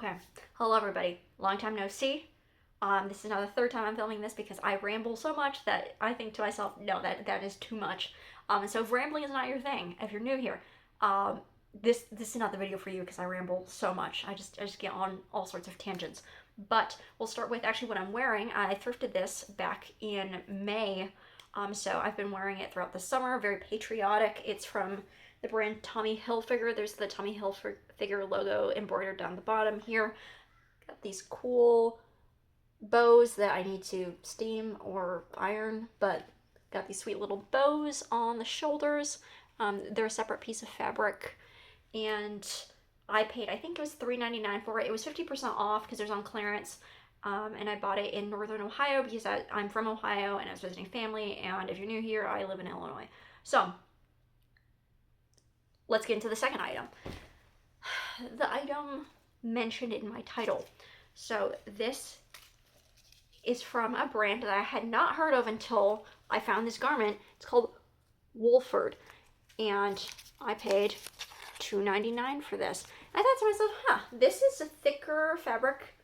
Okay, hello everybody. Long time no see. This is now the third time I'm filming this because I ramble so much that I think to myself, no, that is too much. And so if rambling is not your thing, if you're new here, this is not the video for you because I ramble so much. I just get on all sorts of tangents. But we'll start with actually what I'm wearing. I thrifted this back in May. So I've been wearing it throughout the summer. Very patriotic. It's from the brand Tommy Hilfiger. There's the Tommy Hilfiger logo embroidered down the bottom here. Got these cool bows that I need to steam or iron, but got these sweet little bows on the shoulders. They're a separate piece of fabric, and I paid, I think it was $3.99 for it. It was 50% off because it was on clearance. And I bought it in Northern Ohio because I'm from Ohio and I was visiting family, and if you're new here, I live in Illinois. So let's get into the second item. The item mentioned in my title. So this is from a brand that I had not heard of until I found this garment. It's called Wolford, and I paid $2.99 for this. I thought to myself, this is a thicker fabric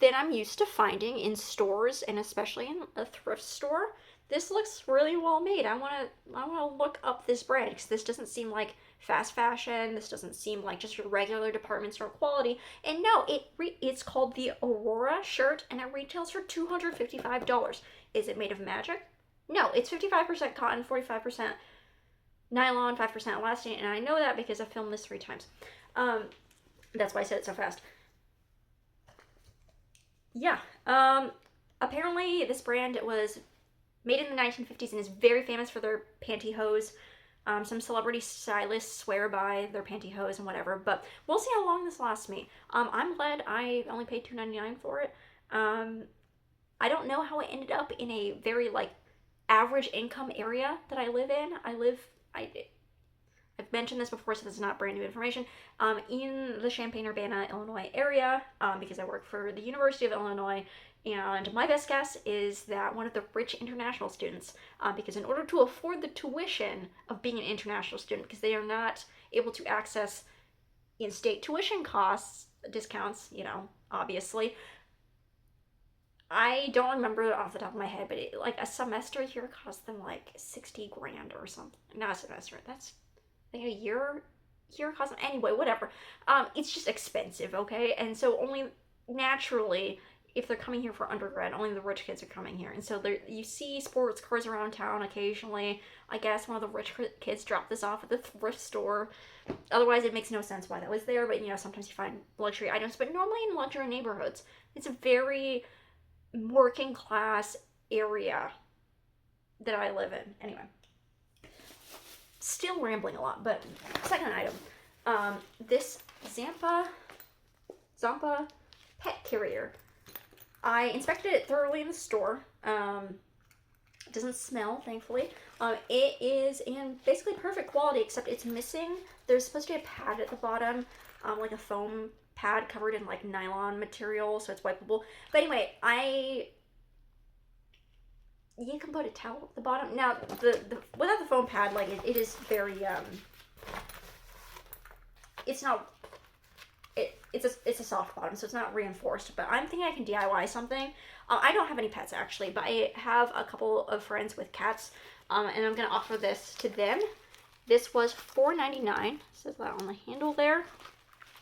than I'm used to finding in stores, and especially in a thrift store. This looks really well made. I want to look up this brand because this doesn't seem like fast fashion. This doesn't seem like just your regular department store quality. And no, it's called the Aurora shirt, and it retails for $255. Is it made of magic? No, it's 55% cotton, 45% nylon, 5% elastic, and I know that because I filmed this 3 times. That's why I said it so fast. Yeah. Apparently this brand was made in the 1950s and is very famous for their pantyhose. Some celebrity stylists swear by their pantyhose and whatever, but we'll see how long this lasts me. I'm glad I only paid $2.99 for it. I don't know how it ended up in a very, average income area that I live in. I've mentioned this before, so this is not brand new information, in the Champaign-Urbana, Illinois area, because I work for the University of Illinois, and my best guess is that one of the rich international students, because in order to afford the tuition of being an international student, because they are not able to access in-state tuition costs, discounts, obviously, I don't remember off the top of my head, but a semester here cost them $60 grand or something. Not a semester, that's a year cost them, anyway, whatever. It's just expensive, okay? And so only naturally, if they're coming here for undergrad, only the rich kids are coming here. And so you see sports cars around town occasionally. I guess one of the rich kids dropped this off at the thrift store. Otherwise, it makes no sense why that was there, but sometimes you find luxury items. But normally in luxury neighborhoods, it's a very working class area that I live in. Anyway. Still rambling a lot, but second item. This Zampa pet carrier. I inspected it thoroughly in the store. It doesn't smell, thankfully. It is in basically perfect quality, except it's missing. There's supposed to be a pad at the bottom, like a foam pad covered in nylon material, so it's wipeable. But anyway, you can put a towel at the bottom. Now, the without the foam pad, it is very, it's not, it's a soft bottom, so it's not reinforced, but I'm thinking I can DIY something. I don't have any pets, actually, but I have a couple of friends with cats, and I'm going to offer this to them. This was $4.99, says that on the handle there,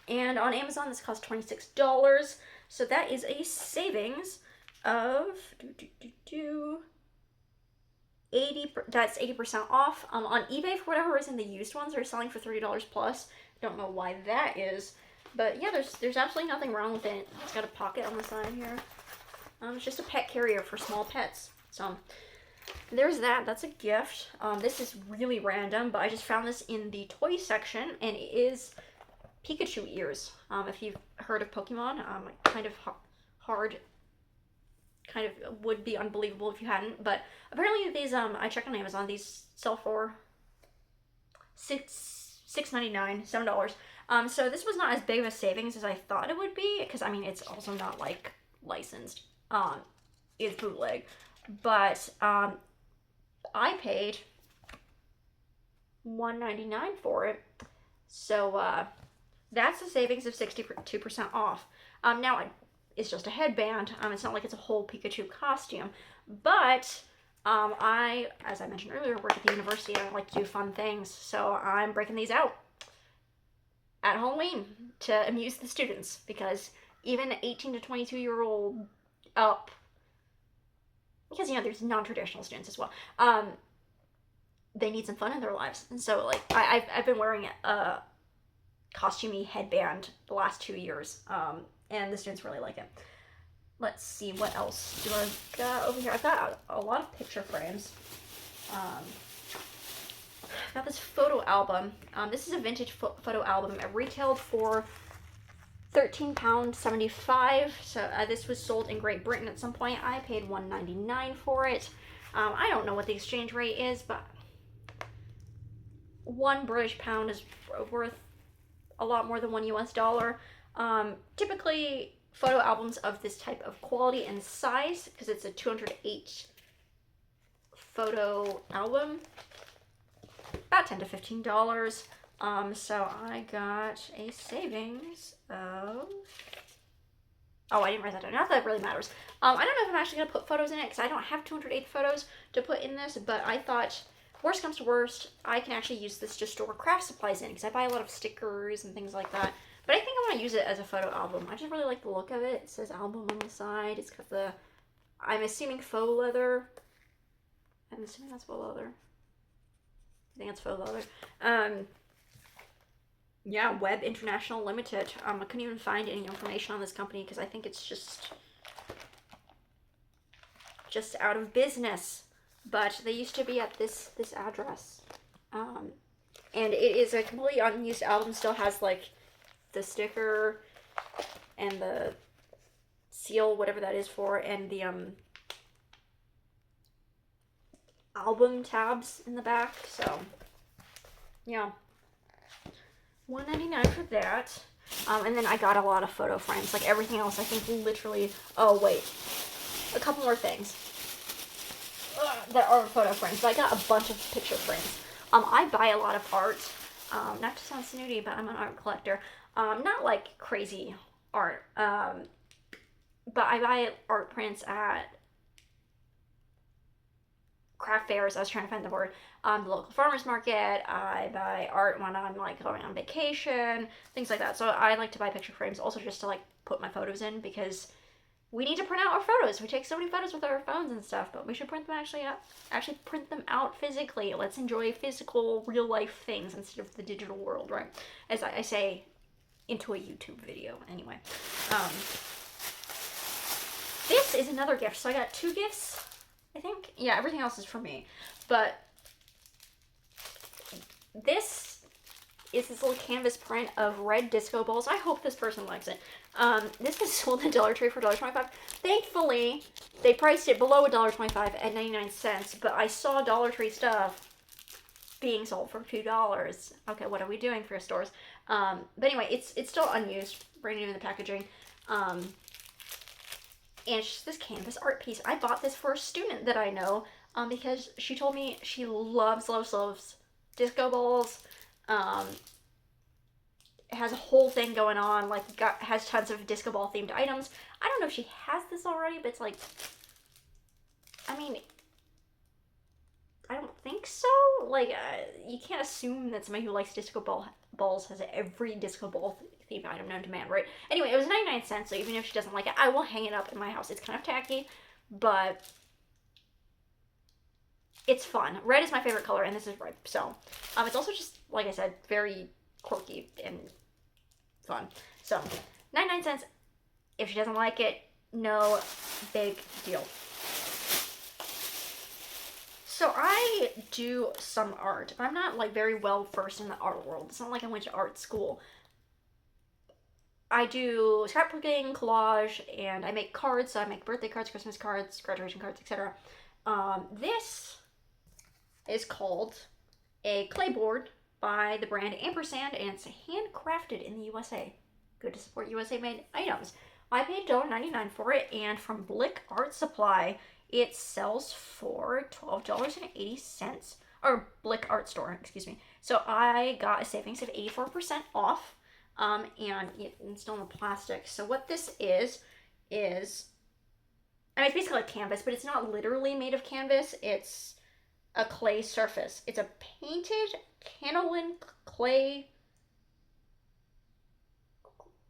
and on Amazon, this cost $26, so that is a savings of, that's 80% off. On eBay, for whatever reason, the used ones are selling for $30 plus. Don't know why that is, but yeah, there's absolutely nothing wrong with it. It's got a pocket on the side here. It's just a pet carrier for small pets. So there's that. That's a gift. This is really random, but I just found this in the toy section, and it is Pikachu ears. If you've heard of Pokemon, kind of hard. Kind of would be unbelievable if you hadn't, but apparently these, I checked on Amazon, these sell for $6.99, $7. So this was not as big of a savings as I thought it would be, because, it's also not, licensed. It's bootleg. But, I paid $1.99 for it, so, That's a savings of 62% off. Now, it's just a headband. It's not like it's a whole Pikachu costume. But as I mentioned earlier, work at the university. I like to do fun things. So I'm breaking these out at Halloween to amuse the students. Because even 18 to 22-year-old up, because, there's non-traditional students as well. They need some fun in their lives. And so, like, I've been wearing a costumey headband the last 2 years, and the students really like it. Let's see, what else do I got over here? I've got a lot of picture frames. I've got this photo album. This is a vintage photo album. It retailed for £13.75. So this was sold in Great Britain at some point. I paid $1.99 for it. I don't know what the exchange rate is, but one British pound is worth a lot more than one US dollar. Typically, photo albums of this type of quality and size, because it's a 208 photo album, about $10 to $15. So I got a savings of... Oh, I didn't write that down. Not that it really matters. I don't know if I'm actually going to put photos in it, because I don't have 208 photos to put in this, but I thought, worst comes to worst, I can actually use this to store craft supplies in, because I buy a lot of stickers and things like that. But I think I want to use it as a photo album. I just really like the look of it. It says album on the side. It's got the, I'm assuming faux leather. I'm assuming that's faux leather. I think it's faux leather. Yeah, Web International Limited. I couldn't even find any information on this company because I think it's just out of business. But they used to be at this address. And it is a completely unused album. Still has like the sticker and the seal, whatever that is for, and the album tabs in the back. So yeah, $1.99 for that. And then I got a lot of photo frames. Like everything else, I think literally. Oh wait, a couple more things that are photo frames. But I got a bunch of picture frames. I buy a lot of art. Not to sound snooty, but I'm an art collector. Not like crazy art, but I buy art prints at craft fairs. I was trying to find the word. The local farmers market. I buy art when I'm like going on vacation, things like that. So I like to buy picture frames also just to like put my photos in, because we need to print out our photos. We take so many photos with our phones and stuff, but we should print them actually print them out physically. Let's enjoy physical, real life things instead of the digital world, right? As I say into a YouTube video anyway. This is another gift. So I got 2 gifts, I think. Yeah, everything else is for me. But this is this little canvas print of red disco balls. I hope this person likes it. This was sold at Dollar Tree for $1.25. Thankfully, they priced it below $1.25 at 99 cents, but I saw Dollar Tree stuff being sold for $2. Okay, what are we doing for stores? But anyway, it's still unused, brand new in the packaging. And it's just this canvas art piece. I bought this for a student that I know, because she told me she loves disco balls. Has a whole thing going on, like has tons of disco ball themed items. I don't know if she has this already, but it's like, I mean, I don't think so. Like, you can't assume that somebody who likes disco balls has every disco ball themed item known to man, right? Anyway, it was 99 cents, so even if she doesn't like it, I will hang it up in my house. It's kind of tacky, but it's fun. Red is my favorite color, and this is red. So, it's also just, like I said, very quirky and fun. So, 99 cents. If she doesn't like it, no big deal. So I do some art, but I'm not like very well versed in the art world. It's not like I went to art school. I do scrapbooking, collage, and I make cards. So I make birthday cards, Christmas cards, graduation cards, etc. This is called a clay board by the brand Ampersand, and it's handcrafted in the USA. Good to support USA-made items. I paid $1.99 for it, and from Blick Art Supply, it sells for $12.80. Or Blick Art Store, excuse me. So I got a savings of 84% off. And it's still in the plastic. So what this is, I mean, it's basically like canvas, but it's not literally made of canvas. It's a clay surface. It's a painted Canolan clay.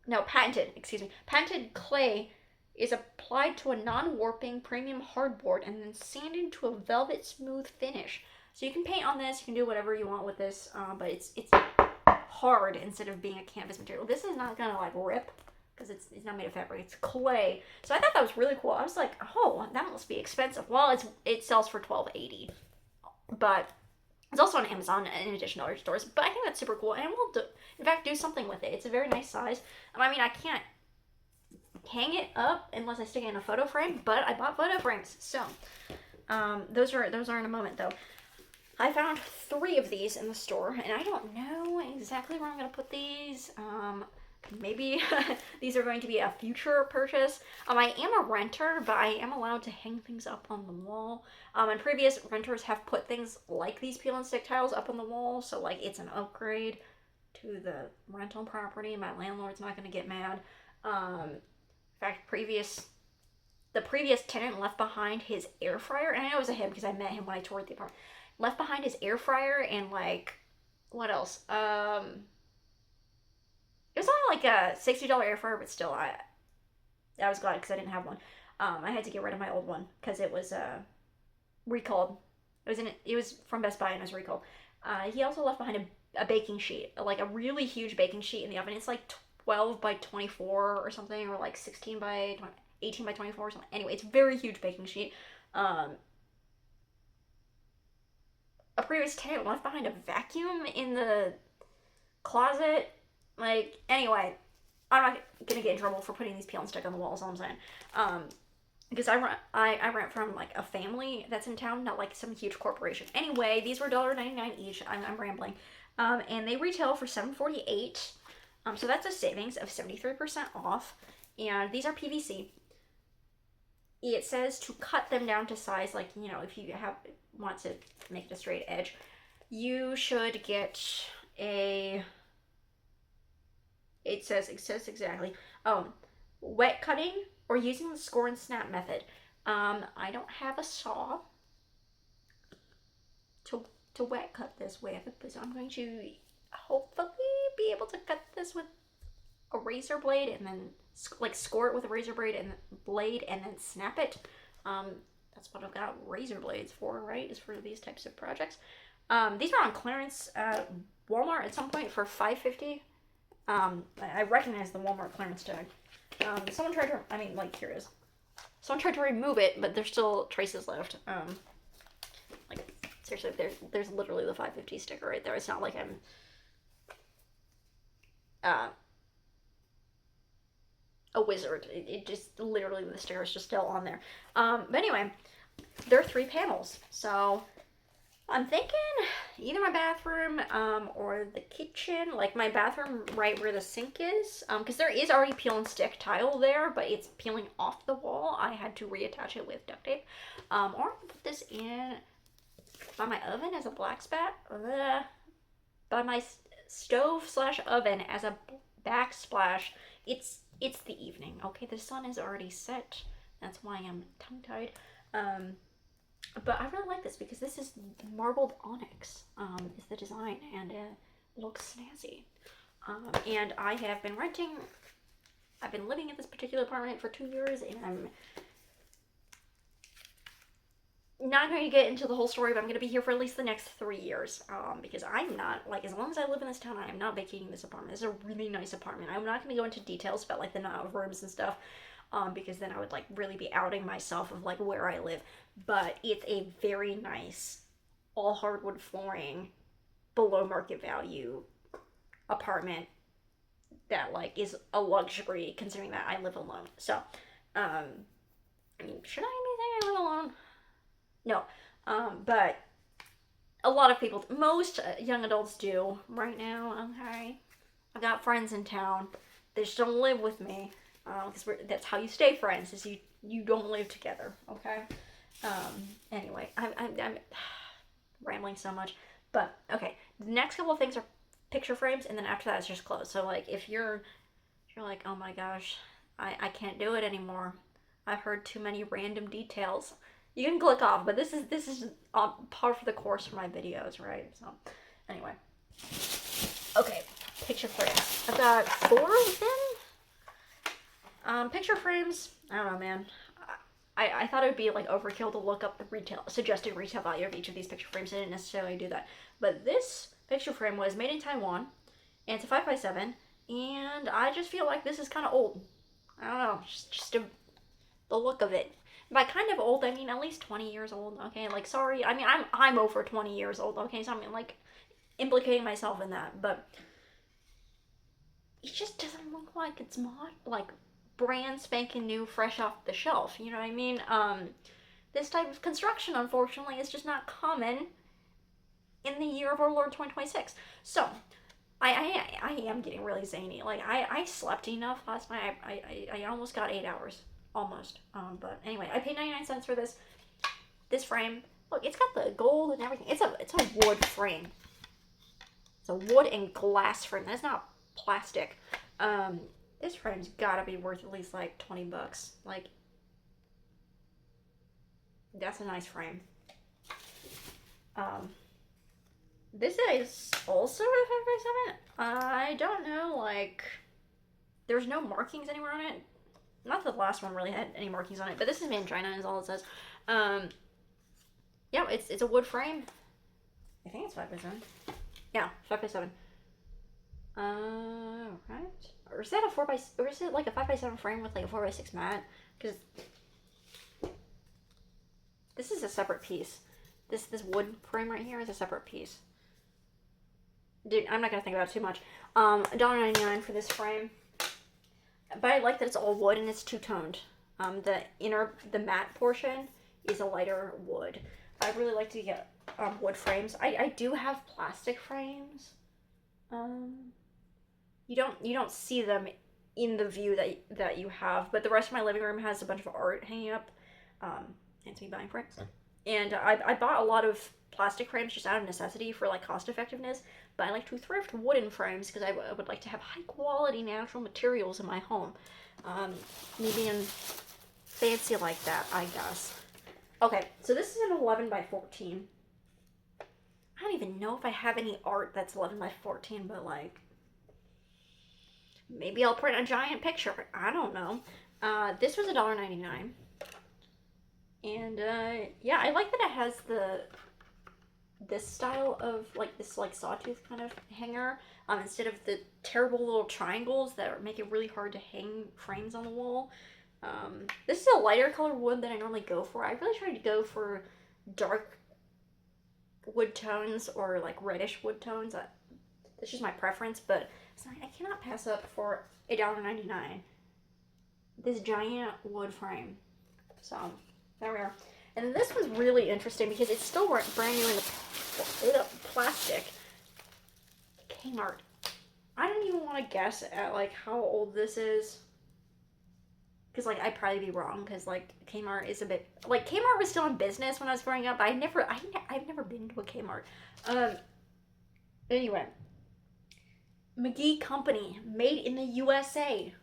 No, patented clay is applied to a non-warping premium hardboard and then sanded to a velvet smooth finish. So you can paint on this, you can do whatever you want with this, but it's hard instead of being a canvas material. This is not gonna like rip because it's not made of fabric, it's clay. So I thought that was really cool. I was like, oh, that must be expensive. Well, it sells for $12.80, but it's also on Amazon in addition to other stores. But I think that's super cool, and we'll in fact do something with it. It's a very nice size. I mean, I can't hang it up unless I stick it in a photo frame, but I bought photo frames, so those are in a moment though. I found 3 of these in the store, and I don't know exactly where I'm going to put these. Maybe these are going to be a future purchase. I am a renter, but I am allowed to hang things up on the wall. And previous renters have put things like these peel and stick tiles up on the wall, so like it's an upgrade to the rental property. My landlord's not going to get mad. In fact, the previous tenant left behind his air fryer, and I know it was a him because I met him when I toured the apartment. Left behind his air fryer and like, what else? It was only like a $60 air fryer, but still, I was glad because I didn't have one. I had to get rid of my old one because it was recalled. It was from Best Buy and it was recalled. He also left behind a baking sheet, like a really huge baking sheet in the oven. It's like 12 by 24 or something, or like 16 by 18 by 24 or something. Anyway, it's a very huge baking sheet. A previous tenant left behind a vacuum in the closet. Like, anyway, I'm not gonna get in trouble for putting these peel and stick on the wall, is all I'm saying. Because I rent from like a family that's in town, not like some huge corporation. Anyway, these were $1.99 each. I'm rambling. And they retail for $7.48. So that's a savings of 73% off. And these are PVC. It says to cut them down to size, like, you know, if you want to make it a straight edge, you should get a, it says exactly, wet cutting or using the score and snap method. I don't have a saw to wet cut this with, so I'm going to hopefully be able to cut this with a razor blade and then like score it with a razor blade and then snap it. That's what I've got razor blades for, right? Is for these types of projects. These were on clearance at Walmart at some point for $5.50. I recognize the Walmart clearance tag. Someone tried to, here it is. Someone tried to remove it, but there's still traces left. Like, seriously, there's literally the $5.50 sticker right there. It's not like I'm, a wizard. It just, literally, the sticker is just still on there. But anyway, there are 3 panels. So, I'm thinking either my bathroom, or the kitchen, like my bathroom right where the sink is, because there is already peel and stick tile there, but it's peeling off the wall. I had to reattach it with duct tape, or put this in by my oven as a black spot, by my stove / oven as a backsplash. It's the evening, okay? The sun is already set. That's why I'm tongue-tied. But I really like this because this is marbled onyx, is the design, and it looks snazzy. And I have been I've been living in this particular apartment for 2 years, and I'm not going to get into the whole story, but I'm going to be here for at least the next 3 years, because I'm not, like, as long as I live in this town, I am not vacating this apartment. This is a really nice apartment. I'm not going to go into details about, like, the amount of rooms and stuff, because then I would, like, really be outing myself of, like, where I live. But it's a very nice, all hardwood flooring, below market value apartment that, like, is a luxury considering that I live alone. So, I mean, should I be saying I live alone? No. But a lot of people, most young adults do right now, okay? I've got friends in town. They just don't live with me. Because that's how you stay friends, is you don't live together, okay? Anyway, I'm rambling so much. But, okay, the next couple of things are picture frames, and then after that it's just clothes. So like if you're like, oh my gosh, I can't do it anymore. I've heard too many random details. You can click off, but this is par for the course for my videos, right? So anyway, okay, picture frames. I've got 4 of them. Picture frames. I don't know, man. I thought it would be like overkill to look up the suggested retail value of each of these picture frames. I didn't necessarily do that, but this picture frame was made in Taiwan, and it's a 5x7, and I just feel like this is kind of old. I don't know, just the look of it. By kind of old, I mean at least 20 years old. Okay, like sorry, I mean I'm over 20 years old. Okay, so I'm like implicating myself in that, but it just doesn't look like it's like brand spanking new, fresh off the shelf. You know what I mean? This type of construction, unfortunately, is just not common in the year of our Lord 2026. So, I am getting really zany. Like, I slept enough last night. I almost got 8 hours. Almost. But anyway, I paid 99 cents for this frame. Look, it's got the gold and everything. It's a wood frame. It's a wood and glass frame. That's not plastic. This frame's gotta be worth at least like 20 bucks. Like, that's a nice frame. This is also a 5x7. I don't know, like, there's no markings anywhere on it. Not that the last one really had any markings on it, but this is made in China is all it says. Yeah, it's a wood frame. I think it's 5x7. Yeah, 5x7. Right. Or is that a 4x, or is it like a 5x7 frame with like a 4x6 mat? Because this is a separate piece. This wood frame right here is a separate piece. Dude, I'm not gonna think about it too much. $1.99 for this frame. But I like that it's all wood and it's two-toned. The matte portion is a lighter wood. I really like to get wood frames. I do have plastic frames. You don't see them in the view that you have, but the rest of my living room has a bunch of art hanging up. Hence me buying frames. And I bought a lot of plastic frames just out of necessity for like cost effectiveness, but I like to thrift wooden frames because I would like to have high quality natural materials in my home. Me being fancy like that, I guess. Okay, so this is an 11 by 14. I don't even know if I have any art that's 11 by 14, but like, maybe I'll print a giant picture. I don't know. This was $1.99. And yeah, I like that it has this style of like this like sawtooth kind of hanger instead of the terrible little triangles that make it really hard to hang frames on the wall. This is a lighter color wood than I normally go for. I really try to go for dark wood tones or like reddish wood tones. That's just my preference, but I cannot pass up for $1.99 this giant wood frame. So there we are. And then this was really interesting because it's still brand new in the plastic. Kmart. I don't even want to guess at like how old this is. Because like I'd probably be wrong because like Kmart is a bit like Kmart was still in business when I was growing up. I've never been to a Kmart. Anyway, McGee Company, made in the USA,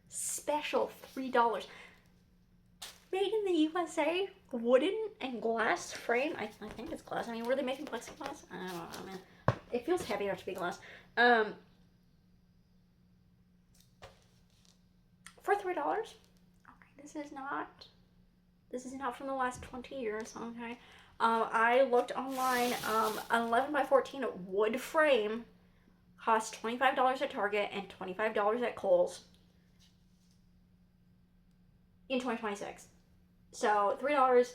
special $3. Made in the USA, wooden and glass frame. I think it's glass. I mean, were they making plexiglass? I don't know, man. It feels heavy enough to be glass. For $3. Okay, this is not from the last 20 years. Okay, I looked online. An 11 by 14 wood frame costs $25 at Target and $25 at Kohl's in 2026. So $3.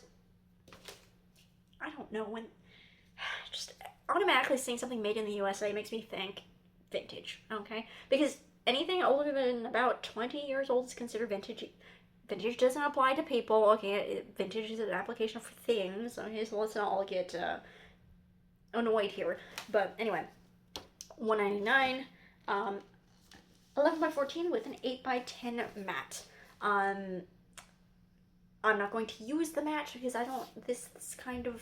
I don't know when. Just automatically seeing something made in the USA makes me think vintage. Okay, because anything older than about 20 years old is considered vintage. Vintage doesn't apply to people. Okay, vintage is an application for things. Okay, so let's not all get annoyed here. But anyway, $1.99, 11 by 14 with an 8 by 10 mat. I'm not going to use the mat because I don't. This kind of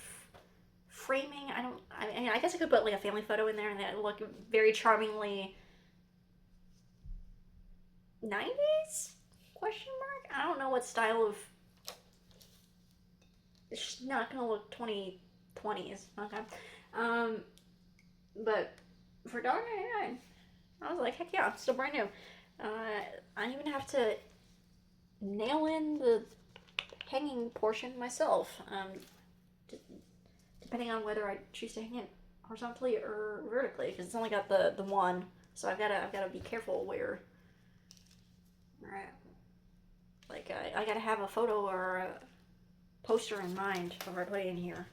framing, I mean, I guess I could put like a family photo in there and that would look very charmingly 90s? Question mark? I don't know what style of. It's not gonna look 2020s. Okay. Um, but for $1.99, I was like, heck yeah, it's still brand new. I didn't even have to nail in the hanging portion myself. Depending on whether I choose to hang it horizontally or vertically, because it's only got the one, so I've gotta be careful where. Right. Like I gotta have a photo or a poster in mind before I put it in here.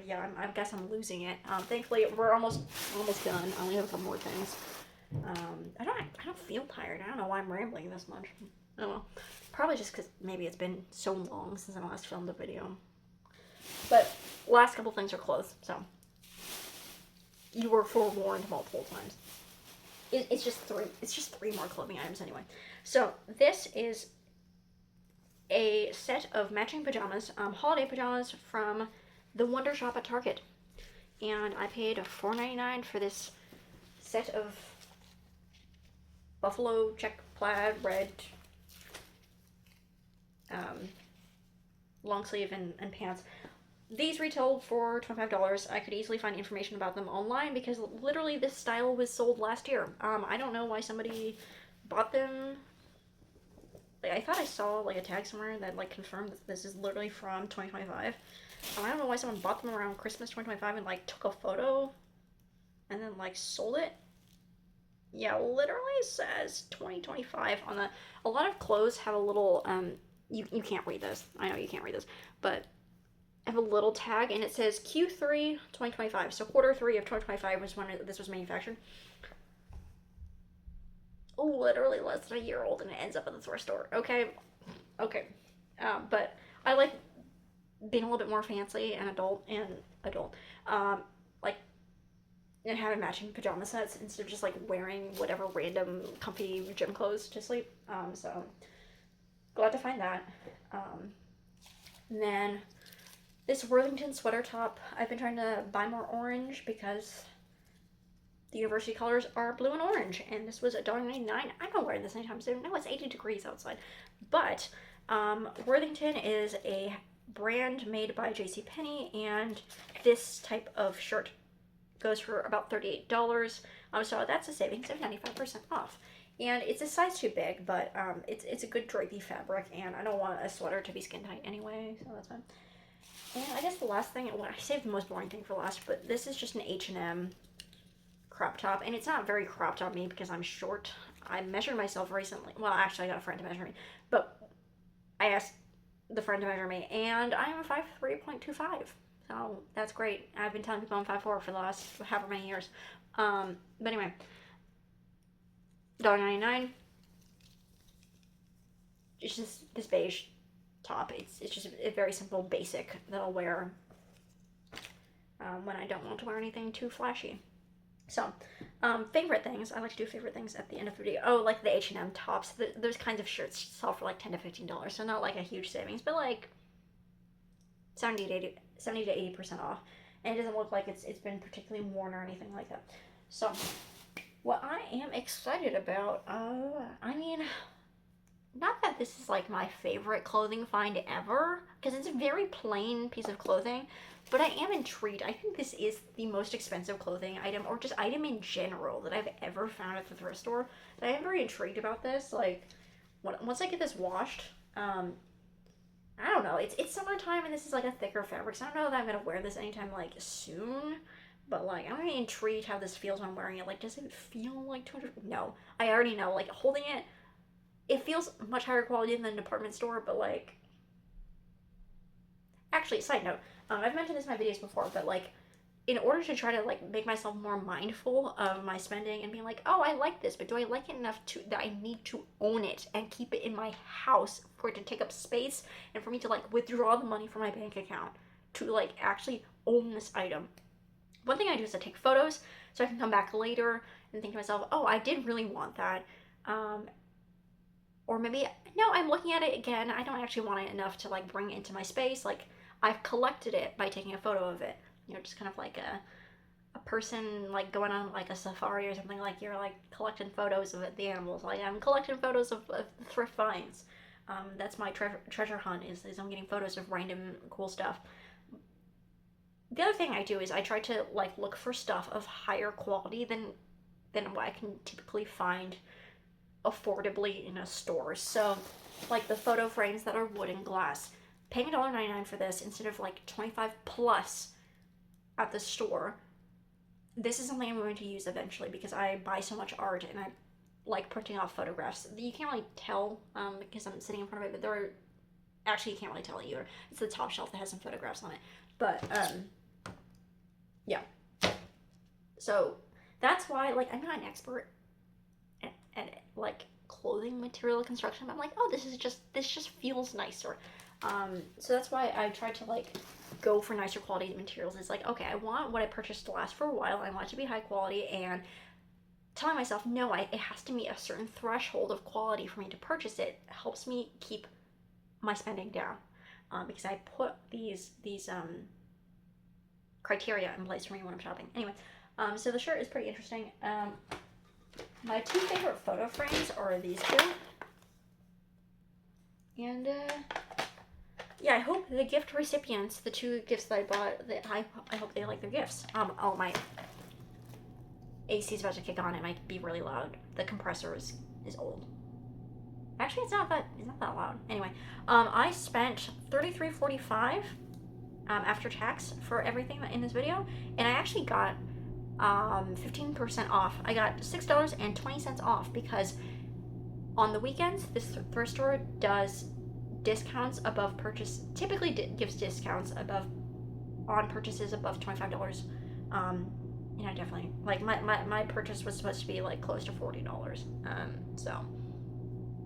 Yeah, I guess I'm losing it. Thankfully, we're almost done. I only have a couple more things. I don't feel tired. I don't know why I'm rambling this much. Oh well, probably just because maybe it's been so long since I last filmed a video. But last couple things are clothes, so you were forewarned multiple times. It's just three. It's just three more clothing items anyway. So this is a set of matching pajamas, holiday pajamas from the Wonder Shop at Target, and I paid $4.99 for this set of buffalo check plaid red long sleeve and pants. These retailed for $25. I could easily find information about them online because literally this style was sold last year. I don't know why somebody bought them. Like, I thought I saw like a tag somewhere that like confirmed that this is literally from 2025. I don't know why someone bought them around Christmas 2025 and like took a photo and then like sold it. Yeah, literally says 2025 on the. A lot of clothes have a little you can't read this. I know you can't read this, but I have a little tag and it says Q3 2025. So quarter 3 of 2025 was when this was manufactured. Literally less than a year old and it ends up in the thrift store. Okay. But I like being a little bit more fancy and adult, like, and having matching pajama sets instead of just like wearing whatever random comfy gym clothes to sleep. So glad to find that. And then this Worthington sweater top. I've been trying to buy more orange because the university colors are blue and orange, and this was $1.99. I'm not wearing this anytime soon. No, it's 80 degrees outside. But Worthington is a brand made by JCPenney, and this type of shirt goes for about $38. So that's a savings of 95% off. And it's a size too big, but it's a good drapey fabric, and I don't want a sweater to be skin tight anyway, so that's fine. And I guess the last thing, well, I saved the most boring thing for last, but this is just an H&M crop top, and it's not very cropped on me because I'm short. I measured myself recently. Well, actually, I got a friend to measure me, but I asked the friend to measure me, and I'm 5'3.25, so that's great. I've been telling people I'm 5'4" for the last however many years. But anyway, $1.99. It's just this beige top. It's just a very simple basic that I'll wear when I don't want to wear anything too flashy. So, favorite things. I like to do favorite things at the end of the video. Oh, like the H&M tops. Those kinds of shirts sell for like $10 to $15, so not like a huge savings, but like 70 to 80% off. And it doesn't look like it's been particularly worn or anything like that. So, what I am excited about, I mean, not that this is like my favorite clothing find ever, because it's a very plain piece of clothing, but I am intrigued. I think this is the most expensive clothing item, or just item in general, that I've ever found at the thrift store. And I am very intrigued about this. Like, once I get this washed, I don't know. It's summertime, and this is like a thicker fabric, so I don't know that I'm gonna wear this anytime like soon. But like, I'm really intrigued how this feels when I'm wearing it. Like, does it feel like 200? No, I already know. Like, holding it. It feels much higher quality than a department store, but like, actually, side note, I've mentioned this in my videos before, but like, in order to try to like make myself more mindful of my spending and being like, oh, I like this, but do I like it enough that I need to own it and keep it in my house for it to take up space and for me to like withdraw the money from my bank account to like actually own this item? One thing I do is I take photos so I can come back later and think to myself, oh, I did really want that. Or maybe, no, I'm looking at it again. I don't actually want it enough to like bring it into my space. Like, I've collected it by taking a photo of it. You know, just kind of like a person like going on like a safari or something, like you're like collecting photos of the animals. Like I'm collecting photos of thrift finds. That's my treasure hunt is I'm getting photos of random cool stuff. The other thing I do is I try to like look for stuff of higher quality than what I can typically find affordably in a store. So like the photo frames that are wood and glass, paying $1.99 for this instead of like 25 plus at the store. This is something I'm going to use eventually because I buy so much art and I like printing off photographs. You can't really tell because I'm sitting in front of it, but there are, actually you can't really tell either. It's the top shelf that has some photographs on it. But yeah. So that's why, like, I'm not an expert at like clothing material construction. But I'm like, oh, this just feels nicer. So that's why I tried to like go for nicer quality materials. It's like, okay, I want what I purchased to last for a while. I want it to be high quality, and telling myself no, it has to meet a certain threshold of quality for me to purchase it helps me keep my spending down. Because I put these criteria in place for me when I'm shopping. Anyway, so the shirt is pretty interesting. My two favorite photo frames are these two. And yeah, I hope the gift recipients, the two gifts that I bought, I hope they like their gifts. Oh, my AC is about to kick on. It might be really loud. The compressor is old. Actually, it's not that loud. Anyway, I spent $33.45 after tax for everything in this video, and I actually got 15% off. I got $6.20 off because on the weekends this thrift store does discounts above purchase. Typically gives discounts above on purchases above $25. You know, definitely like my purchase was supposed to be like close to $40. So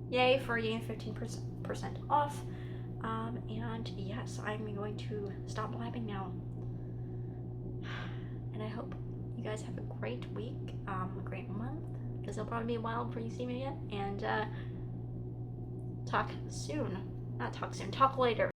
yay for getting 15% off. And yes, I'm going to stop blabbing now. And I hope you guys have a great week, a great month, because it'll probably be a while before you see me again. And talk soon. Not talk soon, talk later.